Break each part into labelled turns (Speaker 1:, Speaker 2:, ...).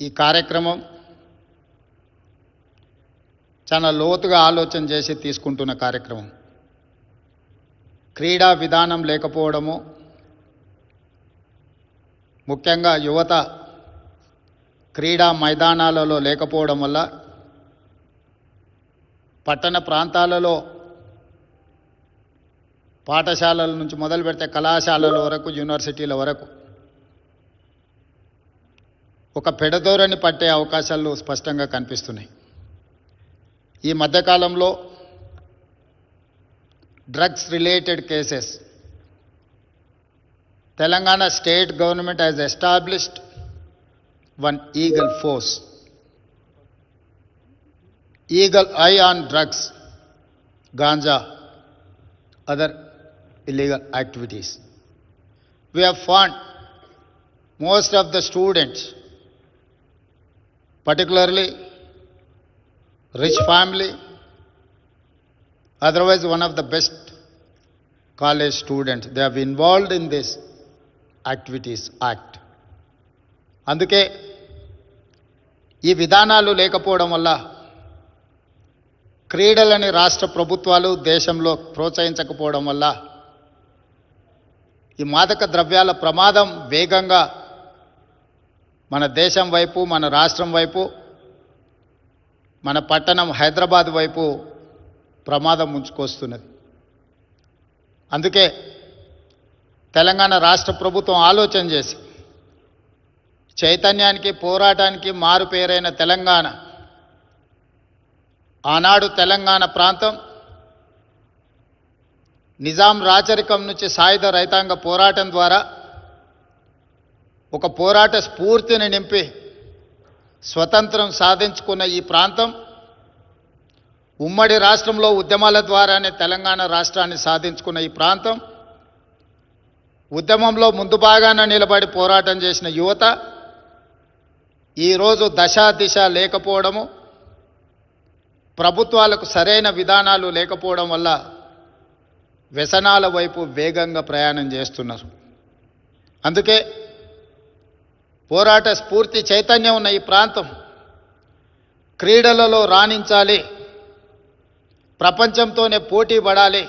Speaker 1: ఈ కార్యక్రమం చాలా లోతుగా ఆలోచన చేసి తీసుకుంటున్న కార్యక్రమం. క్రీడా విధానం లేకపోవడము, ముఖ్యంగా యువత క్రీడా మైదానాలలో లేకపోవడం వల్ల పట్టణ ప్రాంతాలలో పాఠశాలల నుంచి మొదలు పెడితే కళాశాలల వరకు, యూనివర్సిటీల వరకు ఒక పెడదోరని పట్టే అవకాశాలు స్పష్టంగా కనిపిస్తున్నాయి. ఈ మధ్యకాలంలో drugs related cases, Telangana state government has established one eagle force, eagle eye on drugs, ganja, other illegal activities. We have found most of the students, particularly rich family, otherwise one of the best college students, they have involved in this activities act. అందుకే ఈ విధానాలు లేకపోవడం వల్ల క్రీడలని రాష్ట్ర ప్రభుత్వాలు దేశంలో ప్రోత్సహించకపోవడం వల్ల ఈ మాదక ద్రవ్యాల ప్రమాదం వేగంగా మన దేశం వైపు, మన రాష్ట్రం వైపు, మన పట్టణం హైదరాబాద్ వైపు ప్రమాదం ముంచుకొస్తున్నది. అందుకే తెలంగాణ రాష్ట్ర ప్రభుత్వం ఆలోచన చేసి చైతన్యానికి, పోరాటానికి మారు పేరైన తెలంగాణ, ఆనాడు తెలంగాణ ప్రాంతం నిజాం రాచరికం నుంచి సాయుధ రైతాంగ పోరాటం ద్వారా ఒక పోరాట స్ఫూర్తిని నింపి స్వతంత్రం సాధించుకున్న ఈ ప్రాంతం ఉమ్మడి రాష్ట్రంలో ఉద్యమాల ద్వారానే తెలంగాణ రాష్ట్రాన్ని సాధించుకున్న ఈ ప్రాంతం, ఉద్యమంలో ముందు భాగాన నిలబడి పోరాటం చేసిన యువత ఈరోజు దశా దిశ లేకపోవడము, ప్రభుత్వాలకు సరైన విధానాలు లేకపోవడం వల్ల వ్యసనాల వైపు వేగంగా ప్రయాణం చేస్తున్నారు. అందుకే పోరాట స్ఫూర్తి చైతన్యం ఉన్న ఈ ప్రాంతం క్రీడలలో రాణించాలి, ప్రపంచంతోనే పోటీ పడాలి,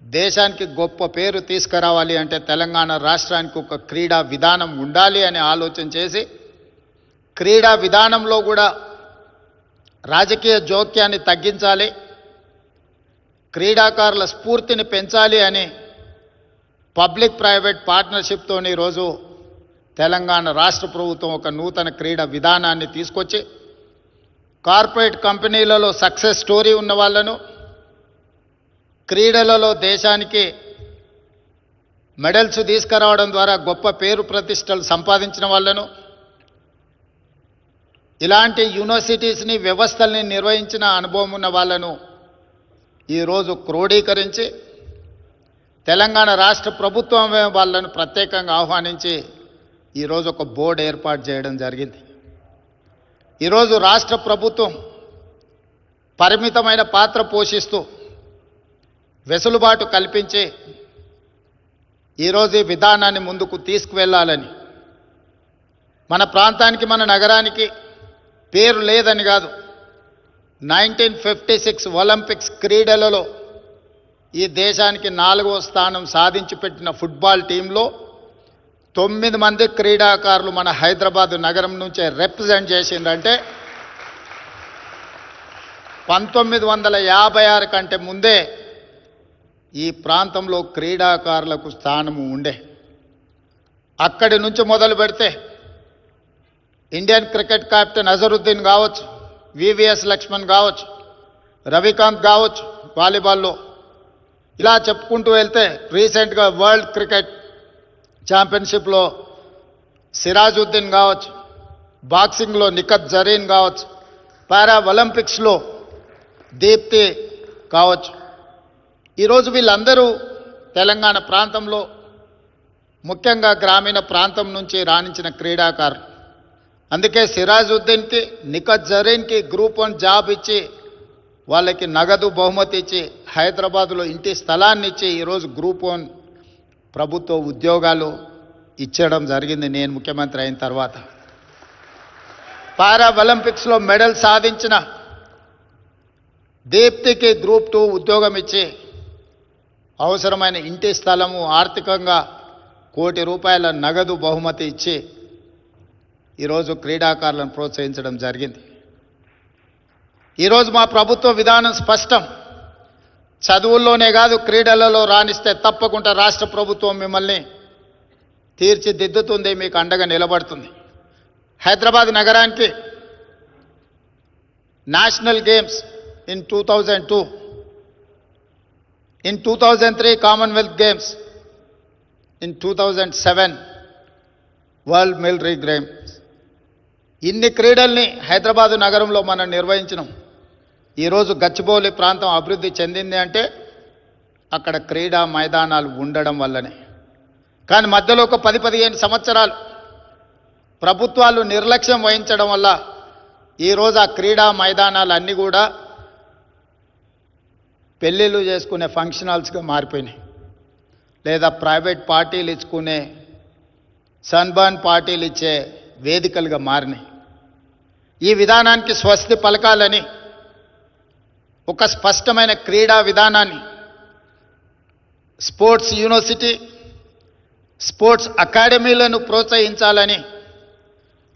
Speaker 1: దేశానికి గొప్ప పేరు తీసుకురావాలి అంటే తెలంగాణ రాష్ట్రానికి ఒక క్రీడా విధానం ఉండాలి అని ఆలోచన చేసి క్రీడా విధానంలో కూడా రాజకీయ జోక్యాన్ని తగ్గించాలి, క్రీడాకారుల స్ఫూర్తిని పెంచాలి అని పబ్లిక్ ప్రైవేట్ పార్ట్నర్షిప్తో ఈరోజు తెలంగాణ రాష్ట్ర ప్రభుత్వం ఒక నూతన క్రీడా విధానాన్ని తీసుకొచ్చి కార్పొరేట్ కంపెనీలలో సక్సెస్ స్టోరీ ఉన్న వాళ్ళను, క్రీడలలో దేశానికి మెడల్స్ తీసుకురావడం ద్వారా గొప్ప పేరు ప్రతిష్టలు సంపాదించిన వాళ్ళను, ఇలాంటి యూనివర్సిటీస్ని, వ్యవస్థల్ని నిర్వహించిన అనుభవం ఉన్న వాళ్ళను ఈరోజు క్రోడీకరించి తెలంగాణ రాష్ట్ర ప్రభుత్వం వాళ్ళను ప్రత్యేకంగా ఆహ్వానించి ఈరోజు ఒక బోర్డు ఏర్పాటు చేయడం జరిగింది. ఈరోజు రాష్ట్ర ప్రభుత్వం పరిమితమైన పాత్ర పోషిస్తూ వెసులుబాటు కల్పించి ఈరోజు ఈ విధానాన్ని ముందుకు తీసుకువెళ్ళాలని, మన ప్రాంతానికి, మన నగరానికి పేరు లేదని కాదు, 1956 ఒలింపిక్స్ క్రీడలలో ఈ దేశానికి 4వ స్థానం సాధించి పెట్టిన ఫుట్బాల్ టీంలో 9 మంది క్రీడాకారులు మన హైదరాబాద్ నగరం నుంచే రిప్రజెంట్ చేసిందంటే 1956 కంటే ముందే ఈ ప్రాంతంలో క్రీడాకారులకు స్థానము ఉండే. అక్కడి నుంచి మొదలు పెడితే ఇండియన్ క్రికెట్ కెప్టెన్ అజరుద్దీన్ కావచ్చు, వివిఎస్ లక్ష్మణ్ కావచ్చు, రవికాంత్ కావచ్చు వాలీబాల్లో, ఇలా చెప్పుకుంటూ వెళ్తే రీసెంట్గా వరల్డ్ క్రికెట్ ఛాంపియన్షిప్లో సిరాజుద్దీన్ కావచ్చు, బాక్సింగ్లో నిఖత్ జరీన్ కావచ్చు, పారా ఒలింపిక్స్లో దీప్తి కావచ్చు. ఈరోజు వీళ్ళందరూ తెలంగాణ ప్రాంతంలో, ముఖ్యంగా గ్రామీణ ప్రాంతం నుంచి రాణించిన క్రీడాకారులు. అందుకే సిరాజుద్దీన్కి, నిఖత్ జరీన్కి గ్రూప్ 1 జాబ్ ఇచ్చి వాళ్ళకి నగదు బహుమతి ఇచ్చి హైదరాబాద్లో ఇంటి స్థలాన్ని ఇచ్చి ఈరోజు గ్రూప్ 1 ప్రభుత్వ ఉద్యోగాలు ఇచ్చడం జరిగింది నేను ముఖ్యమంత్రి అయిన తర్వాత. పారా ఒలింపిక్స్లో మెడల్ సాధించిన దీప్తికి గ్రూప్ 2 ఉద్యోగం ఇచ్చి అవసరమైన ఇంటి స్థలము ఆర్థికంగా ₹1 కోటి నగదు బహుమతి ఇచ్చి ఈరోజు క్రీడాకారులను ప్రోత్సహించడం జరిగింది. ఈరోజు మా ప్రభుత్వ విధానం స్పష్టం. చదువుల్లోనే కాదు క్రీడలలో రాణిస్తే తప్పకుండా రాష్ట్ర ప్రభుత్వం మిమ్మల్ని తీర్చిదిద్దుతుంది, మీకు అండగా నిలబడుతుంది. హైదరాబాద్ నగరానికి national games in 2002, in 2003 Commonwealth Games, in 2007 World Military Games. ఇన్ని క్రీడల్ని హైదరాబాద్ నగరంలో మనం నిర్వహించినాం. ఈరోజు గచ్చిబౌలి ప్రాంతం అభివృద్ధి చెందింది అంటే అక్కడ క్రీడా మైదానాలు ఉండడం వల్లనే. కానీ మధ్యలో ఒక 10-15 సంవత్సరాలు ప్రభుత్వాలు నిర్లక్ష్యం వహించడం వల్ల ఈరోజు ఆ క్రీడా మైదానాలు అన్నీ కూడా పెళ్ళిళ్ళు చేసుకునే ఫంక్షన్ హాల్స్గా మారిపోయినాయి, లేదా ప్రైవేట్ పార్టీలు ఇచ్చుకునే సన్బర్న్ పార్టీలు ఇచ్చే వేదికలుగా మారినాయి. ఈ విధానానికి స్వస్తి పలకాలని ఒక స్పష్టమైన క్రీడా విధానాన్ని, స్పోర్ట్స్ యూనివర్సిటీ, స్పోర్ట్స్ అకాడమీలను ప్రోత్సహించాలని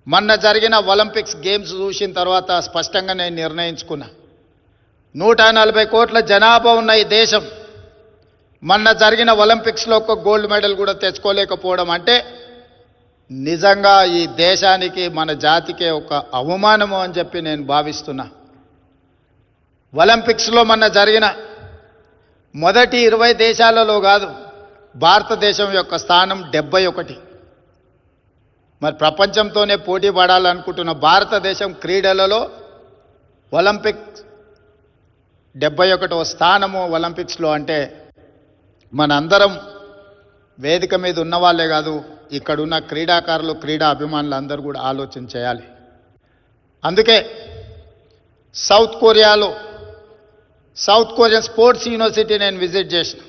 Speaker 1: మొన్న జరిగిన ఒలింపిక్స్ గేమ్స్ చూసిన తర్వాత స్పష్టంగా నేను నిర్ణయించుకున్నా. 140 కోట్ల జనాభా ఉన్న ఈ దేశం మొన్న జరిగిన ఒలింపిక్స్లో ఒక గోల్డ్ మెడల్ కూడా తెచ్చుకోలేకపోవడం అంటే నిజంగా ఈ దేశానికి మన జాతికే ఒక అవమానము అని చెప్పి నేను భావిస్తున్నా. ఒలింపిక్స్లో మొన్న జరిగిన మొదటి 20 దేశాలలో కాదు, భారతదేశం యొక్క స్థానం 71. మరి ప్రపంచంతోనే పోటీ పడాలనుకుంటున్న భారతదేశం క్రీడలలో ఒలింపిక్ 71వ స్థానము ఒలింపిక్స్లో అంటే మనందరం వేదిక మీద ఉన్నవాళ్లే కాదు, ఇక్కడున్న క్రీడాకారులు, క్రీడా అభిమానులు అందరూ కూడా ఆలోచన చేయాలి. అందుకే సౌత్ కొరియన్ స్పోర్ట్స్ యూనివర్సిటీ నేను విజిట్ చేసిన.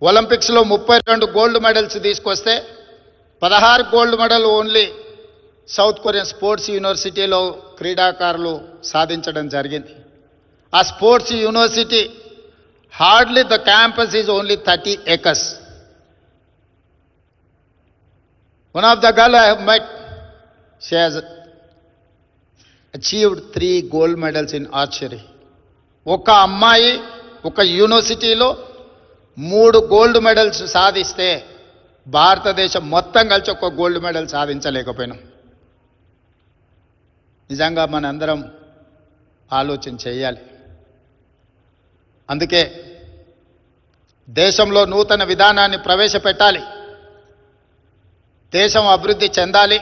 Speaker 1: ఒలింపిక్స్లో 32 గోల్డ్ మెడల్స్ తీసుకొస్తే 16 gold medal only south Korean sports యూనివర్సిటీలో క్రీడాకారులు సాధించడం జరిగింది. ఆ sports university hardly the campus is only 30 acres. One of the girl I have met, she has achieved 3 gold medals in archery. ఒక అమ్మాయి ఒక యూనివర్సిటీలో 3 గోల్డ్ మెడల్స్ సాధిస్తే భారతదేశం మొత్తం కలిసి ఒక గోల్డ్ మెడల్ సాధించలేకపోయినాం. నిజంగా మనందరం ఆలోచన చేయాలి. అందుకే దేశంలో నూతన విధానాన్ని ప్రవేశపెట్టాలి. దేశం అభివృద్ధి చెందాలి.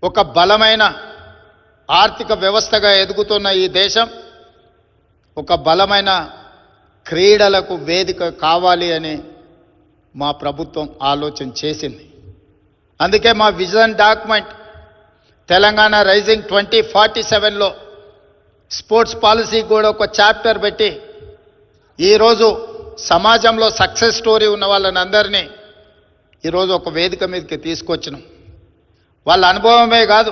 Speaker 1: ఒక బలమైన ఆర్థిక వ్యవస్థగా ఎదుగుతున్న ఈ దేశం ఒక బలమైన క్రీడలకు వేదిక కావాలి అని మా ప్రభుత్వం ఆలోచన చేసింది. అందుకే మా విజన్ డాక్యుమెంట్ తెలంగాణ రైజింగ్ 2047లో స్పోర్ట్స్ పాలసీ కూడా ఒక చాప్టర్ పెట్టి ఈరోజు సమాజంలో సక్సెస్ స్టోరీ ఉన్న వాళ్ళని అందరినీ ఈరోజు ఒక వేదిక మీదకి తీసుకొచ్చినాం. వాళ్ళ అనుభవమే కాదు,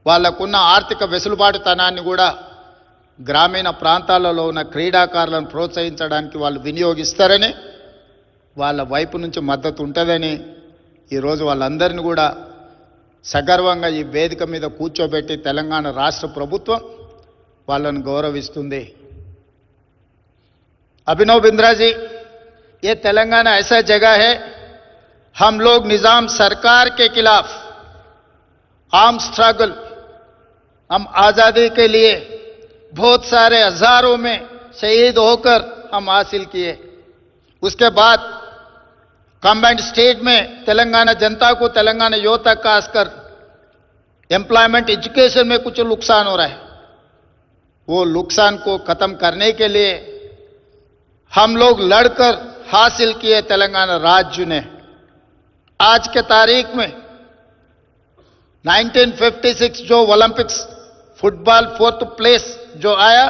Speaker 1: వాళ్ళకున్న ఆర్థిక వెసులుబాటుతనాన్ని కూడా గ్రామీణ ప్రాంతాలలో ఉన్న క్రీడాకారులను ప్రోత్సహించడానికి వాళ్ళు వినియోగిస్తారని, వాళ్ళ వైపు నుంచి మద్దతు ఉంటుందని ఈరోజు వాళ్ళందరినీ కూడా సగర్వంగా ఈ వేదిక మీద కూర్చోబెట్టి తెలంగాణ రాష్ట్ర ప్రభుత్వం వాళ్ళను గౌరవిస్తుంది. अभिनव बिंद्रा जी, ये तेलंगाना ऐसा जगह है, हम लोग निजाम सरकार के खिलाफ आर्म स्ट्रगल, हम आज़ादी के लिए बहुत सारे हजारों में शहीद होकर हम हासिल किए. उसके बाद कंबाइंड स्टेट में तेलंगाना जनता को, तेलंगाना युवता खासकर एम्प्लॉयमेंट एजुकेशन में कुछ नुकसान हो रहा है. वो नुकसान को खत्म करने के लिए हम लोग लड़कर हासिल किए तेलंगाना राज्य ने. आज के तारीख में 1956 जो ओलंपिक्स फुटबॉल 4th प्लेस जो आया,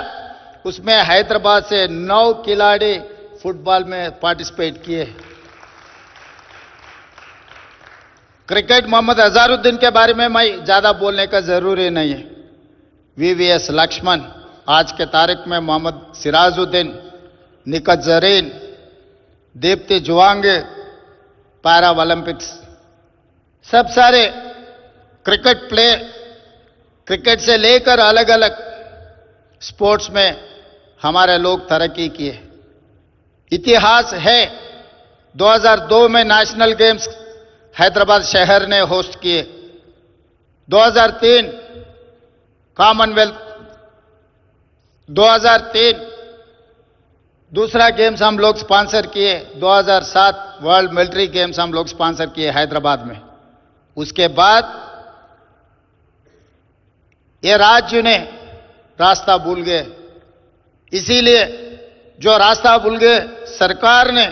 Speaker 1: उसमें हैदराबाद से 9 खिलाड़ी फुटबॉल में पार्टिसिपेट किए. क्रिकेट मोहम्मद अजहरुद्दीन के बारे में मैं ज्यादा बोलने का जरूरी नहीं है। वीवीएस लक्ष्मण, आज के तारीख में मोहम्मद सिराजुद्दीन, निकत जरीन, दीप्ति जुवांगे, पैरा ओलंपिक्स, सब सारे क्रिकेट प्लेयर, क्रिकेट से लेकर अलग अलग स्पोर्ट्स में हमारे लोग तरक्की किए। इतिहास है, 2002 में नेशनल गेम्स हैदराबाद शहर ने होस्ट किए, 2003 कॉमनवेल्थ, 2003 दूसरा गेम्स हम लोग स्पॉन्सर किए, 2007 वर्ल्ड मिलिट्री गेम्स हम लोग स्पॉन्सर किए हैदराबाद में। उसके बाद ये राज्य ने रास्ता भूल गए, इसीलिए जो रास्ता भूल गए सरकार ने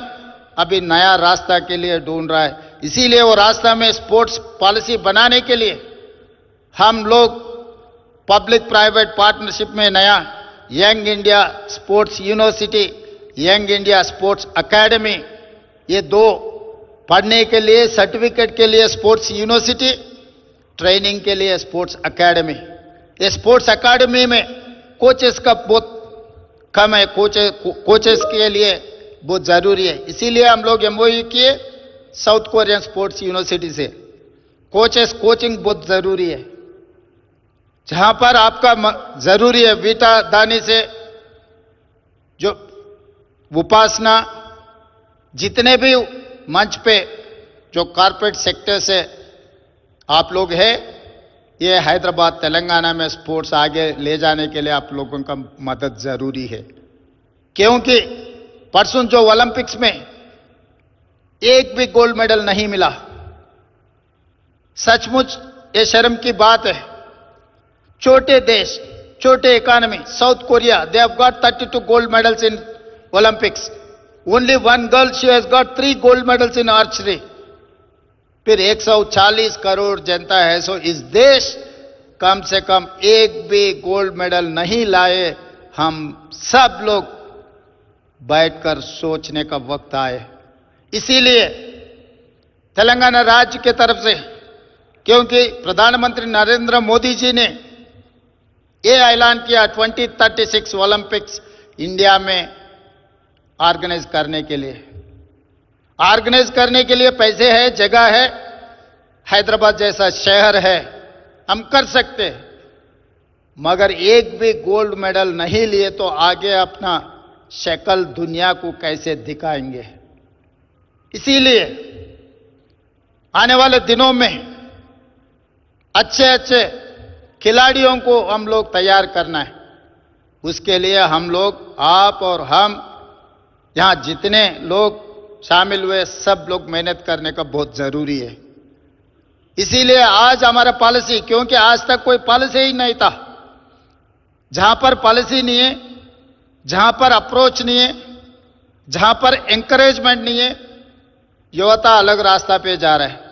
Speaker 1: अभी नया रास्ता के लिए ढूंढ रहा है। इसीलिए वो रास्ता में स्पोर्ट्स पॉलिसी बनाने के लिए हम लोग पब्लिक प्राइवेट पार्टनरशिप में नया young India sports university, young India sports academy, ये दो पढ़ने के लिए, सर्टिफिकेट के लिए स्पोर्ट्स यूनिवर्सिटी, ट्रेनिंग के लिए स्पोर्ट्स एकेडमी। ये स्पोर्ट्स एकेडमी में कोचेस का बहुत कम है, कोचेस के लिए बहुत जरूरी है। इसीलिए हम लोग एमओयू किए साउथ कोरियन स्पोर्ट्स यूनिवर्सिटी से। कोचेस कोचिंग बहुत जरूरी है, जहां पर आपका जरूरी है वीटा दानी से जो उपासना, जितने भी मंच पे जो कॉर्पोरेट सेक्टर से आप लोग हैं, ये हैदराबाद तेलंगाना में स्पोर्ट्स आगे ले जाने के लिए आप लोगों का मदद जरूरी है। क्योंकि परसों जो ओलंपिक्स में एक भी गोल्ड मेडल नहीं मिला, सचमुच ये शर्म की बात है। छोटे देश, छोटे economy south Korea, they have got 32 gold medals in Olympics, only one girl she has got 3 gold medals in archery. फिर 140 करोड़ जनता है, सो इस देश कम से कम एक भी गोल्ड मेडल नहीं लाए। हम सब लोग बैठकर सोचने का वक्त आए। इसीलिए तेलंगाना राज्य के तरफ से, क्योंकि प्रधानमंत्री नरेंद्र मोदी जी ने ये ऐलान किया 2036 ओलंपिक्स इंडिया में ऑर्गेनाइज करने के लिए। ऑर्गेनाइज करने के लिए पैसे है, जगह है, हैदराबाद जैसा शहर है, हम कर सकते हैं। मगर एक भी गोल्ड मेडल नहीं लिए तो आगे अपना शक्ल दुनिया को कैसे दिखाएंगे। इसीलिए आने वाले दिनों में अच्छे अच्छे खिलाड़ियों को हम लोग तैयार करना है। उसके लिए हम लोग, आप और हम, यहां जितने लोग शामिल हुए, सब लोग मेहनत करने का बहुत जरूरी है। इसीलिए आज हमारा पॉलिसी, क्योंकि आज तक कोई पॉलिसी ही नहीं था, जहां पर पॉलिसी नहीं है, जहां पर अप्रोच नहीं है, जहां पर एंकरेजमेंट नहीं है, युवता अलग रास्ता पे जा रहा है।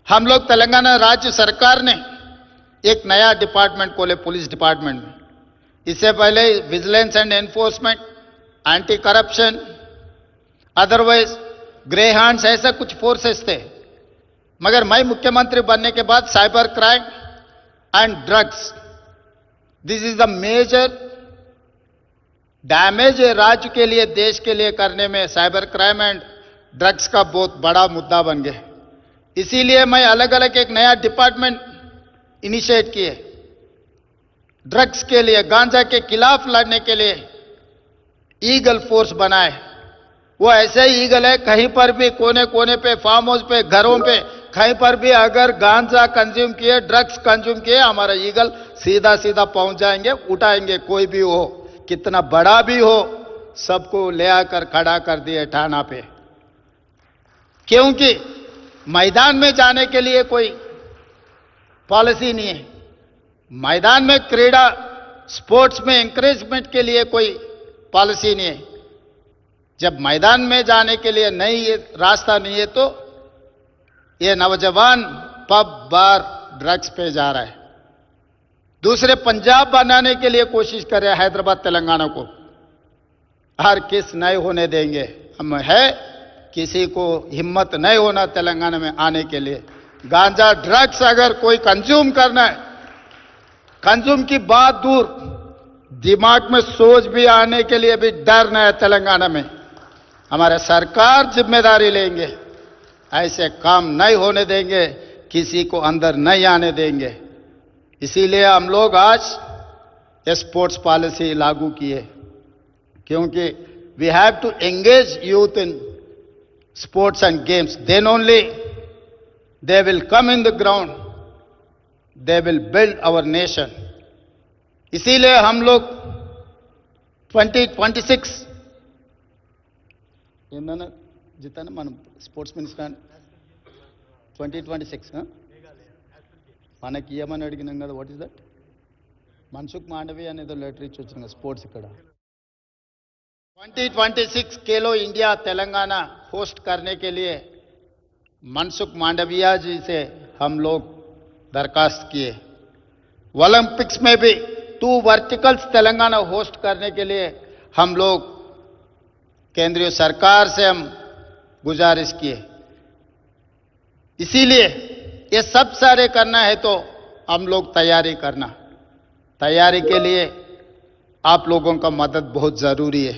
Speaker 1: हम लोग तेलंगाना राज्य सरकार ने एक नया डिपार्टमेंट खोले पुलिस डिपार्टमेंट में। इससे पहले vigilance and enforcement, anti corruption, otherwise grey hands, ऐसा कुछ फोर्सेस थे। मगर मैं मुख्यमंत्री बनने के बाद cyber crime and drugs, this is the major damage राज्य के लिए, देश के लिए करने में साइबर क्राइम एंड ड्रग्स का बहुत बड़ा मुद्दा बन गया। इसीलिए मैं अलग अलग एक नया डिपार्टमेंट इनिशिएट किए। ड्रग्स के लिए, गांजा के खिलाफ लड़ने के लिए ईगल फोर्स बनाए। वो ऐसे ही ईगल है, कहीं पर भी कोने कोने पे, फार्म हाउस पे, घरों पे, कहीं पर भी अगर गांजा कंज्यूम किए, ड्रग्स कंज्यूम किए, हमारा ईगल सीधा सीधा पहुंच जाएंगे, उठाएंगे। कोई भी हो, कितना बड़ा भी हो, सबको ले आकर खड़ा कर दिए थाना पे। क्योंकि मैदान में जाने के लिए कोई पॉलिसी नहीं है, मैदान में क्रीड़ा स्पोर्ट्स में एंकरेजमेंट के लिए कोई पॉलिसी नहीं है। जब मैदान में जाने के लिए नहीं, ये रास्ता नहीं है, तो ये नौजवान पब, बार, ड्रग्स पे जा रहा है। दूसरे पंजाब बनाने के लिए कोशिश कर रहे हैं हैदराबाद तेलंगाना को। हर किस नहीं होने देंगे हम, है किसी को हिम्मत नहीं होना तेलंगाना में आने के लिए। गांजा ड्रग्स अगर कोई कंज्यूम करना है, कंज्यूम की बात दूर, दिमाग में सोच भी आने के लिए भी डर न है तेलंगाना में। हमारे सरकार जिम्मेदारी लेंगे, ऐसे काम नहीं होने देंगे, किसी को अंदर नहीं आने देंगे। इसीलिए हम लोग आज ये स्पोर्ट्स पॉलिसी लागू किए, क्योंकि we have to engage youth in sports and games, then only they will come in the ground, they will build our nation. इसीलिए हम लोग 2026 ఏందన్నా జితానా మనం స్పోర్ట్స్ మినిస్టర్ 2026 మనకి ఏమని అడిగినాం కదా, what is that, Mansukh Mandovi అనేదో లెటర్ ఇచ్చి వచ్చిన స్పోర్ట్స్ ఇక్కడ 2026 खेलो इंडिया तेलंगाना होस्ट करने के लिए मनसुख मांडविया जी से हम लोग दरखास्त किए। ओलंपिक्स में भी 2 वर्टिकल्स तेलंगाना होस्ट करने के लिए हम लोग केंद्रीय सरकार से हम गुजारिश किए। इसीलिए ये सब सारे करना है तो हम लोग तैयारी करना, तैयारी के लिए आप लोगों का मदद बहुत जरूरी है।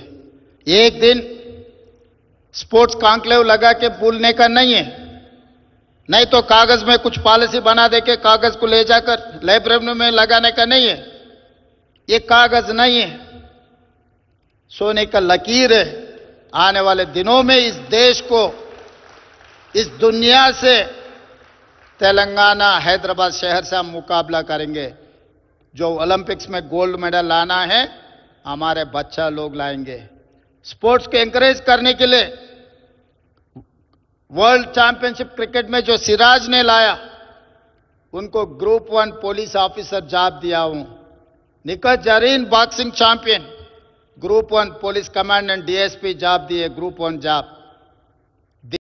Speaker 1: एक दिन स्पोर्ट्स कॉन्क्लेव लगा के भूलने का नहीं है, नहीं तो कागज में कुछ पॉलिसी बना दे के कागज को ले जाकर लाइब्रेरी में लगाने का नहीं है। ये कागज नहीं है, सोने का लकीर है। आने वाले दिनों में इस देश को, इस दुनिया से तेलंगाना हैदराबाद शहर से हम मुकाबला करेंगे। जो ओलंपिक्स में गोल्ड मेडल लाना है हमारे बच्चा लोग लाएंगे। स्पोर्ट्स को एंकरेज करने के लिए वर्ल्ड चैंपियनशिप क्रिकेट में जो सिराज ने लाया, उनको ग्रुप 1 पुलिस ऑफिसर जॉब दिया हूं। Nikhat Zareen boxing champion, group 1 police commandant DSP job दिए, ग्रुप 1 जॉब।